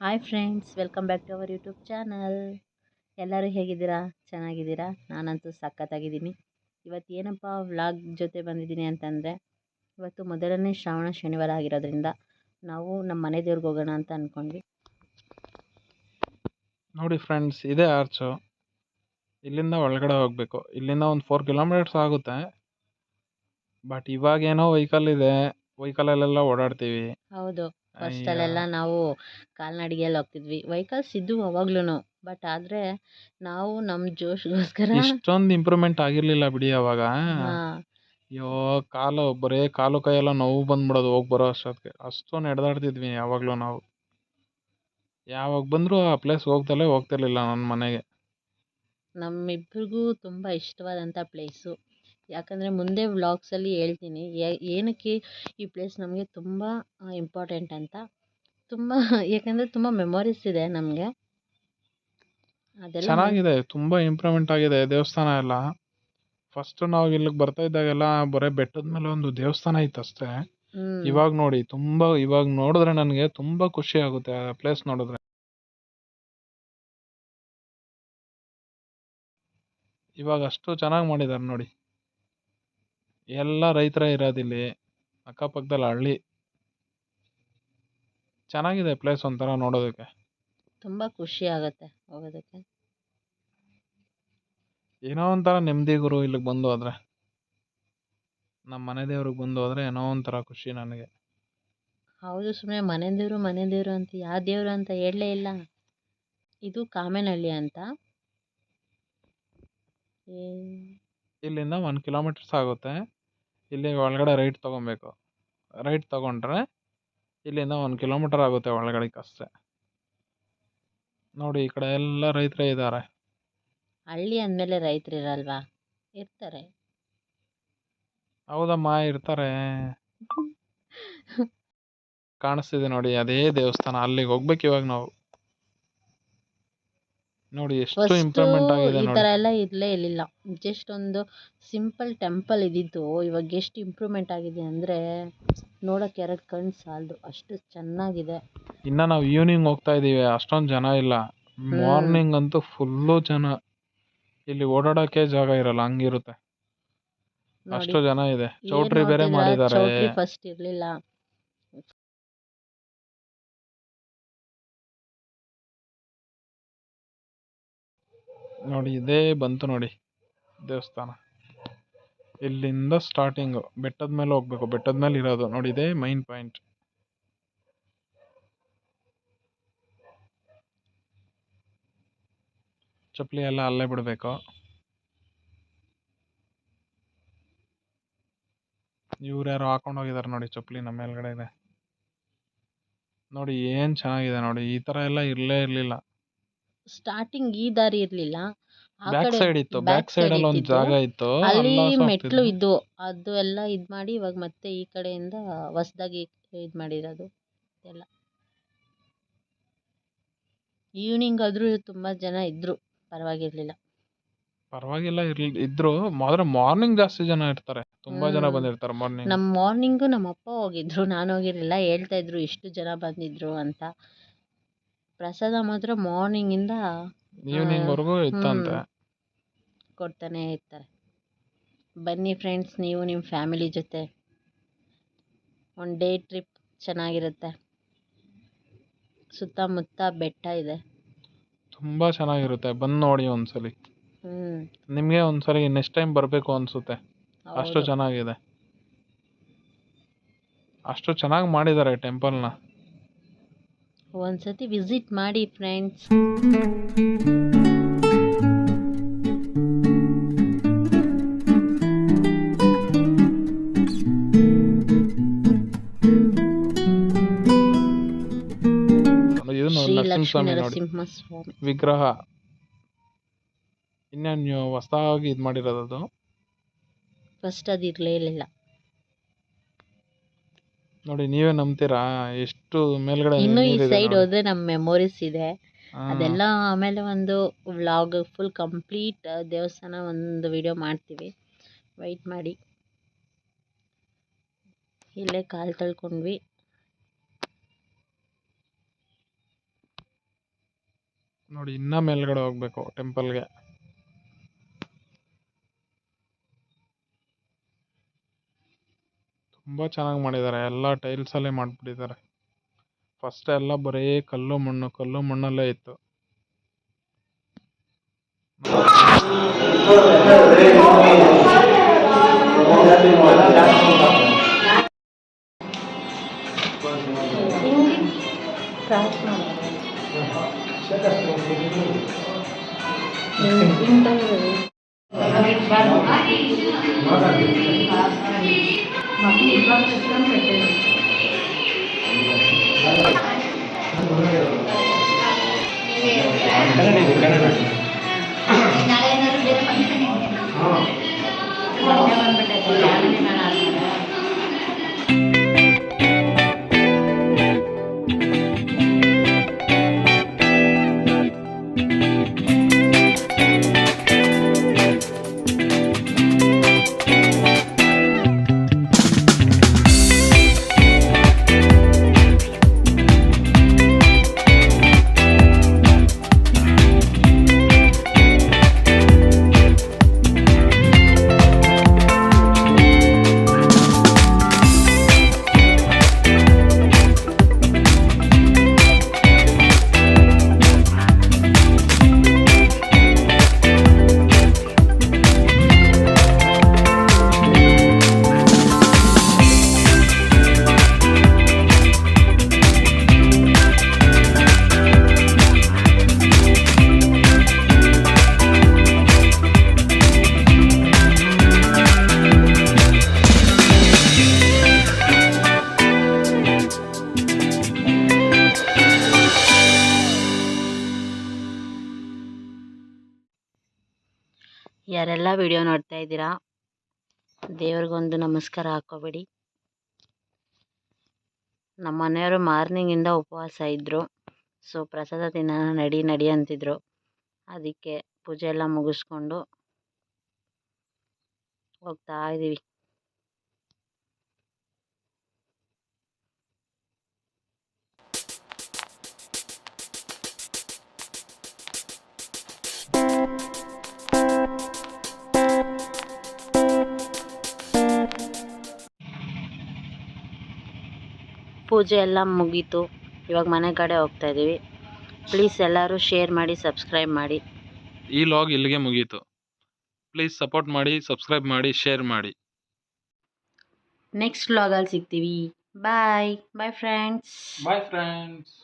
Hi friends, welcome back to our YouTube channel. ಎಲ್ಲರೂ ಹೇಗಿದ್ದೀರಾ? ಚೆನ್ನಾಗಿದ್ದೀರಾ? ನಾನಂತೂ ಸಖತ್ತಾಗಿದ್ದೀನಿ. ಇವತ್ತು ಏನಪ್ಪ ವ್ಲಾಗ್ ಜೊತೆ ಬಂದಿದ್ದೀನಿ ಅಂತಂದರೆ, ಇವತ್ತು ಮೊದಲನೇ ಶ್ರಾವಣ ಶನಿವಾರ ಆಗಿರೋದ್ರಿಂದ ನಾವು ನಮ್ಮ ಮನೆ ದೇವ್ರಿಗೆ ಹೋಗೋಣ ಅಂತ ಅಂದ್ಕೊಂಡ್ವಿ. ನೋಡಿ ಫ್ರೆಂಡ್ಸ್, ಇದೇ ಆರ್ಚು. ಇಲ್ಲಿಂದ ಒಳಗಡೆ ಹೋಗ್ಬೇಕು. ಇಲ್ಲಿಂದ ಒಂದು 4 ಕಿಲೋಮೀಟರ್ಸ್ ಆಗುತ್ತೆ. ಬಟ್ ಇವಾಗೇನೋ ವೆಹಿಕಲ್ ಇದೆ, ವೆಹಿಕಲಲ್ಲೆಲ್ಲ ಓಡಾಡ್ತೀವಿ. ಹೌದು, ಅಯ್ಯ, ಫಸ್ಟಲ್ಲೆಲ್ಲ ನಾವು ಕಾಲ್ನಡಿಗೆಯಲ್ಲಿ ಹೋಗ್ತಿದ್ವಿ. ವೆಹಿಕಲ್ಸ್ ಇದ್ದವು ಅವಾಗ್ಲೂ, ಬಟ್ ಆದರೆ ನಾವು ನಮ್ಮ ಜೋಶ್ಗೋಸ್ಕರ ಇಷ್ಟೊಂದು ಇಂಪ್ರೂವ್ಮೆಂಟ್ ಆಗಿರ್ಲಿಲ್ಲ ಬಿಡಿ ಅವಾಗ. ಹಾಂ, ಅಯ್ಯೋ, ಬರೇ ಕಾಲು ಕೈಯೆಲ್ಲ ನೋವು ಬಂದ್ಬಿಡೋದು ಹೋಗಿ ಬರೋ ಅಷ್ಟೊತ್ತಿಗೆ. ಅಷ್ಟೊಂದು ನಡೆದಾಡ್ತಿದ್ವಿ ಯಾವಾಗಲೂ ನಾವು. ಯಾವಾಗ ಬಂದರೂ ಆ ಪ್ಲೇಸ್ ಹೋಗ್ತಿರ್ಲಿಲ್ಲ ನನ್ನ ಮನೆಗೆ. ನಮ್ಮಿಬ್ರಿಗೂ ತುಂಬ ಇಷ್ಟವಾದಂಥ ಪ್ಲೇಸು. ಯಾಕಂದರೆ ಮುಂದೆ ವ್ಲಾಗ್ಸಲ್ಲಿ ಹೇಳ್ತೀನಿ ಏನಕ್ಕೆ ಈ ಪ್ಲೇಸ್ ನಮಗೆ ತುಂಬ ಇಂಪಾರ್ಟೆಂಟ್ ಅಂತ. ತುಂಬ ಯಾಕಂದರೆ ತುಂಬ ಮೆಮೊರೀಸ್ ಇದೆ ನಮಗೆ. ಅದೆಲ್ಲ ಚೆನ್ನಾಗಿದೆ, ತುಂಬಾ ಇಂಪ್ರೂವ್ಮೆಂಟ್ ಆಗಿದೆ ದೇವಸ್ಥಾನ ಎಲ್ಲ. ಫಸ್ಟ್ ನಾವು ಇಲ್ಲಿಗೆ ಬರ್ತಾ ಇದ್ದಾಗೆಲ್ಲ ಬರೀ ಬೆಟ್ಟದ ಮೇಲೆ ಒಂದು ದೇವಸ್ಥಾನ ಇತ್ತು ಅಷ್ಟೇ. ಇವಾಗ ನೋಡಿ, ಇವಾಗ ನೋಡಿದ್ರೆ ನನಗೆ ತುಂಬಾ ಖುಷಿ ಆಗುತ್ತೆ ಆ ಪ್ಲೇಸ್ ನೋಡಿದ್ರೆ. ಇವಾಗ ಅಷ್ಟು ಚೆನ್ನಾಗಿ ಮಾಡಿದ್ದಾರೆ ನೋಡಿ. ಎಲ್ಲ ರೈತರೇ ಇರೋದಿಲ್ಲಿ, ಅಕ್ಕಪಕ್ಕದಲ್ಲಿ ಹಳ್ಳಿ. ಚೆನ್ನಾಗಿದೆ ಪ್ಲೇಸ್ ಒಂಥರ ನೋಡೋದಕ್ಕೆ. ತುಂಬ ಖುಷಿ ಆಗುತ್ತೆ ಹೋಗೋದಕ್ಕೆ. ಏನೋ ಒಂಥರ ನೆಮ್ಮದಿ ಗುರು ಇಲ್ಲಿಗೆ ಬಂದು ಹೋದ್ರೆ. ನಮ್ಮ ಮನೆ ದೇವ್ರಿಗೆ ಬಂದು ಹೋದ್ರೆ ಏನೋ ಒಂಥರ ಖುಷಿ ನನಗೆ. ಹೌದು, ಸುಮ್ಮನೆ ಮನೆ ದೇವರು ಅಂತ ಯಾವ ದೇವರು ಅಂತ ಹೇಳಲೇ ಇಲ್ಲ. ಇದು ಕಾಮೇನಹಳ್ಳಿ ಅಂತ. ಇಲ್ಲಿಂದ 1 ಕಿಲೋಮೀಟರ್ಸ್ ಆಗುತ್ತೆ. ಇಲ್ಲಿ ಒಳಗಡೆ ರೈಟ್ ತಗೊಬೇಕು. ರೈಟ್ ತಗೊಂಡ್ರೆ ಇಲ್ಲಿಂದ 1 ಕಿಲೋಮೀಟರ್ ಆಗುತ್ತೆ ಒಳಗಡೆಗಷ್ಟೇ. ನೋಡಿ, ಈ ಕಡೆ ಎಲ್ಲ ರೈತರೇ ಇದ್ದಾರೆ. ಹಳ್ಳಿ ಅಂದಮೇಲೆ ರೈತರು ಇರಲ್ವಾ? ಇರ್ತಾರೆ. ಹೌದಮ್ಮ, ಇರ್ತಾರೆ. ಕಾಣಿಸ್ತಿದೆ ನೋಡಿ, ಅದೇ ದೇವಸ್ಥಾನ. ಅಲ್ಲಿಗೆ ಹೋಗ್ಬೇಕು ಇವಾಗ ನಾವು. ನೋಡಿ ಎಷ್ಟು ಇಂಪ್ರೂವ್ಮೆಂಟ್ ಆಗಿದೆ ಈ ನೋಡಿ. ಥರ ಎಲ್ಲ ಇರಲೇ ಇರಲಿಲ್ಲ. ಜಸ್ಟ್ ಒಂದು ಸಿಂಪಲ್ ಟೆಂಪಲ್ ಇದ್ದಿದ್ದು ಇವಾಗ ಎಷ್ಟು ಇಂಪ್ರೂವ್ಮೆಂಟ್ ಆಗಿದೆ ಅಂದರೆ ನೋಡೋಕ್ಕೆ 2 ಕಣ್ಣು ಸಾಲದು, ಅಷ್ಟು ಚೆನ್ನಾಗಿದೆ. ಇನ್ನ ನಾವು ಈವ್ನಿಂಗ್ ಹೋಗ್ತಾ ಇದೀವಿ, ಅಷ್ಟೊಂದು ಜನ ಇಲ್ಲ. ಮಾರ್ನಿಂಗ್ ಅಂತೂ ಫುಲ್ಲು ಜನ. ಇಲ್ಲಿ ಓಡಾಡೋಕೆ ಜಾಗ ಇರಲ್ಲ, ಹಂಗಿರುತ್ತೆ. ಅಷ್ಟು ಜನ ಇದೆ. ಚೌಟ್ರಿ ಬೇರೆ ಮಾಡಿದ್ದಾರೆ. ಚೌಟ್ರಿ ಫಸ್ಟ್ ಇರಲಿಲ್ಲ. ನೋಡಿ, ಇದೇ ಬಂತು ನೋಡಿ ದೇವಸ್ಥಾನ. ಇಲ್ಲಿಂದ ಸ್ಟಾರ್ಟಿಂಗು. ಬೆಟ್ಟದ ಮೇಲೆ ಹೋಗ್ಬೇಕು, ಬೆಟ್ಟದ ಮೇಲೆ ಇರೋದು ನೋಡಿ, ಇದೇ ಮೈನ್ ಪಾಯಿಂಟ್. ಚಪ್ಪಲಿ ಎಲ್ಲ ಅಲ್ಲೇ ಬಿಡಬೇಕು. ಇವ್ರು ಯಾರು ಹಾಕೊಂಡು ಹೋಗಿದ್ದಾರೆ ನೋಡಿ ಚಪ್ಪಲಿ, ನಮ್ಮ ಮೇಲ್ಗಡೆ ಇದೆ ನೋಡಿ. ಏನ್ ಚೆನ್ನಾಗಿದೆ ನೋಡಿ. ಈ ತರ ಎಲ್ಲ ಇರ್ಲೇ ಇರ್ಲಿಲ್ಲ. ಸ್ಟಾರ್ಟಿಂಗ್ ಈ ದಾರಿ ಇರಲಿಲ್ಲ, ಬ್ಯಾಕ್ ಸೈಡ್ ಇತ್ತು. ಬ್ಯಾಕ್ ಸೈಡ್ ಅಲ್ಲಿ ಒಂದು ಜಾಗ ಇತ್ತು, ಅಲ್ಲಿ ಮೆಟ್ಲು ಇದ್ದು ಅದು ಎಲ್ಲ ಇದು ಮಾಡಿ ಇವಾಗ ಮತ್ತೆ ಈ ಕಡೆಯಿಂದ ಹೊಸದಾಗಿ ಇದು ಮಾಡಿರೋದು ಎಲ್ಲ. ಈವ್ನಿಂಗ್ ಆದ್ರೂ ತುಂಬಾ ಜನ ಇದ್ರು, ಪರವಾಗಿರ್ಲಿಲ್ಲ. ಪರವಾಗಿಲ್ಲ ಇದ್ರು. ಆದ್ರೆ ಮಾರ್ನಿಂಗ್ ಜಾಸ್ತಿ ಜನ ಇರ್ತಾರೆ, ತುಂಬಾ ಜನ ಬಂದಿರ್ತಾರೆ ಮಾರ್ನಿಂಗ್. ಮಾರ್ನಿಂಗು ನಮ್ಮ ಅಪ್ಪ ಹೋಗಿದ್ರು, ನಾನು ಹೋಗಿರ್ಲಿಲ್ಲ. ಹೇಳ್ತಾ ಇದ್ರು ಇಷ್ಟು ಜನ ಬಂದಿದ್ರು ಅಂತ. ಪ್ರಸಾದ ಮಾತ್ರ ಮಾರ್ನಿಂಗ್ ಇಂದ ಈವ್ನಿಂಗ್ ವರೆಗೂ ಇತ್ತಂತೆ. ಕೊಡ್ತಾನೆ ಇರ್ತಾರೆ. ಬನ್ನಿ ಫ್ರೆಂಡ್ಸ್, ನೀವು ನಿಮ್ಮ ಫ್ಯಾಮಿಲಿ ಜೊತೆ ಒಂದು ಡೇ ಟ್ರಿಪ್ ಚೆನ್ನಾಗಿರುತ್ತೆ. ಸುತ್ತಮುತ್ತ ಬೆಟ್ಟ ಇದೆ, ತುಂಬಾ ಚೆನ್ನಾಗಿರುತ್ತೆ. ಬಂದು ನೋಡಿ ಒಂದ್ಸಲಿ. ನಿಮ್ಗೆ ಒಂದ್ಸಲಿ ನೆಕ್ಸ್ಟ್ ಟೈಮ್ ಬರ್ಬೇಕು ಅನ್ಸುತ್ತೆ, ಅಷ್ಟು ಚೆನ್ನಾಗಿದೆ. ಅಷ್ಟು ಚೆನ್ನಾಗಿ ಮಾಡಿದ್ದಾರೆ ಟೆಂಪಲ್ನ. ಒಂದ್ಸತಿ ವಿಸಿಟ್ ಮಾಡಿ ಫ್ರೆಂಡ್ಸ್. ನರಸಿಂಹಸ್ವಾಮಿ ವಿಗ್ರಹ ಇನ್ನೇನು ಹೊಸದಾಗಿ ಇದು ಮಾಡಿರೋದು. ಫಸ್ಟ್ ಅದು ಇರಲೇ ಇಲ್ಲ ನೋಡಿ. ನೀವೇ ನಂಬ್ತೀರಾ ಎಷ್ಟು ಮೇಲ್ಗಡೆ. ಇನ್ನು ಈ ಸೈಡ್ ಹೋದ್ರೆ ನಮ್ಮ ಮೆಮೊರೀಸ್ ಇದೆ, ಅದೆಲ್ಲ ಆಮೇಲೆ ಒಂದು ವ್ಲಾಗ್ ಫುಲ್ ಕಂಪ್ಲೀಟ್ ದೇವಸ್ಥಾನ ಒಂದು ವಿಡಿಯೋ ಮಾಡ್ತೀವಿ, ವೆಯ್ಟ್ ಮಾಡಿ. ಇಲ್ಲೇ ಕಾಲು ತೊಳ್ಕೊಂಡ್ವಿ. ನೋಡಿ ಇನ್ನೂ ಮೇಲ್ಗಡೆ ಹೋಗ್ಬೇಕು ಟೆಂಪಲ್ಗೆ. ತುಂಬ ಚೆನ್ನಾಗಿ ಮಾಡಿದ್ದಾರೆ, ಎಲ್ಲ ಟೈಲ್ಸಲ್ಲೇ ಮಾಡಿಬಿಟ್ಟಿದ್ದಾರೆ. ಫಸ್ಟ್ ಎಲ್ಲ ಬರೀ ಕಲ್ಲು ಮಣ್ಣಲ್ಲೇ ಇತ್ತು. ಯಾರೆಲ್ಲ ವಿಡಿಯೋ ನೋಡ್ತಾ ಇದ್ದೀರಾ, ದೇವ್ರಿಗೊಂದು ನಮಸ್ಕಾರ ಹಾಕೋಬೇಡಿ. ನಮ್ಮ ಮನೆಯವರು ಮಾರ್ನಿಂಗಿಂದ ಉಪವಾಸ ಇದ್ದರು. ಸೊ ಪ್ರಸಾದ ತಿನ್ನೋಣ ನಡಿ ಅಂತಿದ್ರು. ಅದಕ್ಕೆ ಪೂಜೆ ಎಲ್ಲ ಮುಗಿಸ್ಕೊಂಡು ಹೋಗ್ತಾ ಇದ್ದೀವಿ. ಪೂಜೆ ಎಲ್ಲ ಮುಗೀತು. ಇವಾಗ ಮನೆ ಕಡೆ ಹೋಗ್ತಾ ಇದ್ದೀವಿ. ಪ್ಲೀಸ್ ಎಲ್ಲರೂ ಶೇರ್ ಮಾಡಿ, ಸಬ್ಸ್ಕ್ರೈಬ್ ಮಾಡಿ. ಈ ಲಾಗ್ ಇಲ್ಲಿಗೆ ಮುಗೀತು. ಪ್ಲೀಸ್ ಸಪೋರ್ಟ್ ಮಾಡಿ, ಸಬ್ಸ್ಕ್ರೈಬ್ ಮಾಡಿ, ಶೇರ್ ಮಾಡಿ. ನೆಕ್ಸ್ಟ್ ವ್ಲಾಗಲ್ಲಿ ಸಿಗ್ತೀವಿ. Bye friends. Bye friends.